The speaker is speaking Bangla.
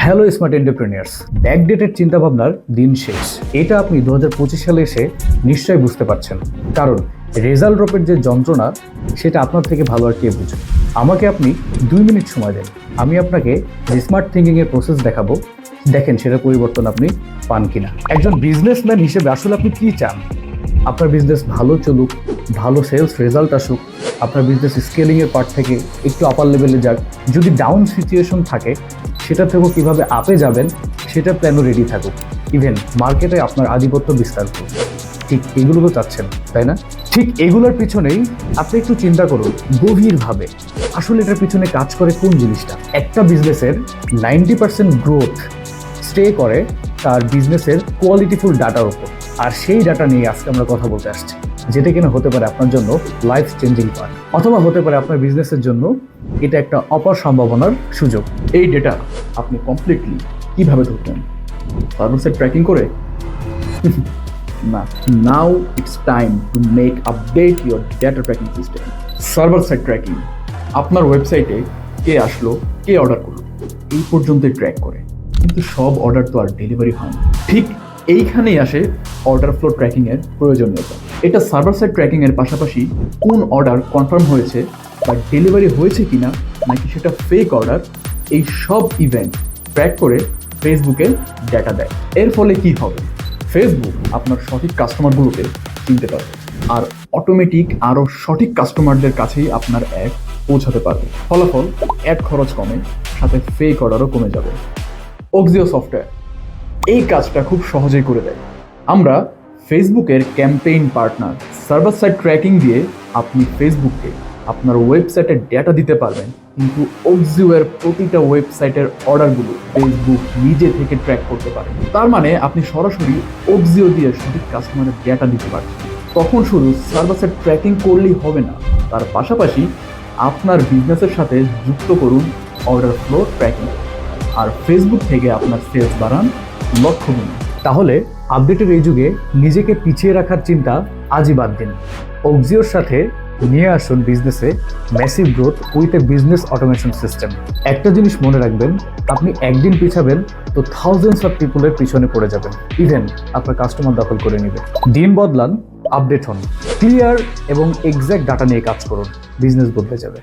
হ্যালো স্মার্ট এন্টারপ্রেনিয়ার্স, ব্যাকডেটেড চিন্তাভাবনার দিন শেষ। এটা আপনি 2025 সালে এসে নিশ্চয়ই বুঝতে পারছেন, কারণ রেজাল্ট ড্রপের যে যন্ত্রণা সেটা আপনার থেকে ভালো আর কে বুঝবে। আমাকে আপনি 2 মিনিট সময় দেন, আমি আপনাকে স্মার্ট থিঙ্কিংয়ের প্রসেস দেখাবো। দেখেন সেটা পরিবর্তন আপনি পান কিনা। একজন বিজনেসম্যান হিসেবে আসলে আপনি কি চান? আপনার বিজনেস ভালো চলুক, ভালো সেলস রেজাল্ট আসুক, আপনার বিজনেস স্কেলিংয়ের পার্ট থেকে একটু আপার লেভেলে যাক, যদি ডাউন সিচুয়েশন থাকে সেটা থেকেও কীভাবে আপে যাবেন সেটা প্ল্যানও রেডি থাকুক, ইভেন মার্কেটে আপনার আধিপত্য বিস্তার করুন। ঠিক এগুলো তো চাচ্ছেন, তাই না? ঠিক এগুলোর পিছনেই আপনি একটু চিন্তা করুন গভীরভাবে, আসলে এটার পিছনে কাজ করে কোন জিনিসটা। একটা বিজনেসের 90% গ্রোথ স্টে করে তার বিজনেসের কোয়ালিটিফুল ডাটার উপর, আর সেই ডাটা নিয়ে আজকে আমরা কথা বলতে আসছি, যেটা কিনা হতে পারে আপনার জন্য লাইফ চেঞ্জিং পার্ট, অথবা হতে পারে আপনার বিজনেসের জন্য এটা একটা অপার সম্ভাবনার সুযোগ। এই ডেটা আপনি কমপ্লিটলি কিভাবে ধরবেন? সার্ভার সাইড ট্র্যাকিং করে? না, now it's time to make update your data tracking system. Server side tracking আপনার ওয়েবসাইটে কে আসলো, কে অর্ডার করলো, এই পর্যন্তই ট্র্যাক করে, কিন্তু সব অর্ডার তো আর ডেলিভারি হয় না। ঠিক এইখানেই আসে অর্ডার ফ্লো ট্র্যাকিংয়ের প্রয়োজনীয়তা। এটা সার্ভার সাইড ট্র্যাকিংয়ের পাশাপাশি কোন অর্ডার কনফার্ম হয়েছে বা ডেলিভারি হয়েছে কিনা, নাকি সেটা ফেক অর্ডার, এই সব ইভেন্ট ট্র্যাক করে ফেসবুকে ডেটা দেয়। এর ফলে কি হবে? ফেসবুক আপনার সঠিক কাস্টমারগুলোকে চিনতে পারবে, আর অটোমেটিক আরও সঠিক কাস্টমারদের কাছেই আপনার অ্যাড পৌঁছাতে পারবে। ফলাফল, অ্যাড খরচ কমে, সাথে ফেক অর্ডারও কমে যাবে। অক্সিও সফটওয়্যার এই কাজটা খুব সহজেই করে দেয়। আমরা ফেসবুকের campaign partner. Server side tracking দিয়ে আপনি ফেসবুককে আপনার ওয়েবসাইটের ডেটা দিতে পারবেন, কিন্তু অক্সিওর প্রতিটা ওয়েবসাইটের অর্ডারগুলো ফেসবুক নিজে থেকে ট্র্যাক করতে পারে। তার মানে আপনি সরাসরি অক্সিও দিয়ে সঠিক কাস্টমারের ডেটা দিতে পারছেন। তখন শুধু সার্ভার সাইড ট্র্যাকিং করলেই হবে না, তার পাশাপাশি আপনার বিজনেসের সাথে যুক্ত করুন অর্ডার ফ্লো ট্র্যাকিং, আর ফেসবুক থেকে আপনার সেলস বাড়ান লক্ষগুণ। তাহলে আপডেটের এই যুগে নিজেকে পিছিয়ে রাখার চিন্তা আজই বাদ দিন। অক্সিওর সাথে নিয়ে আসুন বিজনেসে massive growth with a business automation system. একটা জিনিস মনে রাখবেন, আপনি একদিন পিছাবেন তো থাউজেন্ডস অফ পিপলের পিছনে পড়ে যাবেন, ইভেন আপনার কাস্টমার দখল করে নেবে। দিন বদলান, আপডেট হন, ক্লিয়ার এবং এক্সাক্ট ডাটা নিয়ে কাজ করুন, বিজনেস বদলে যাবে।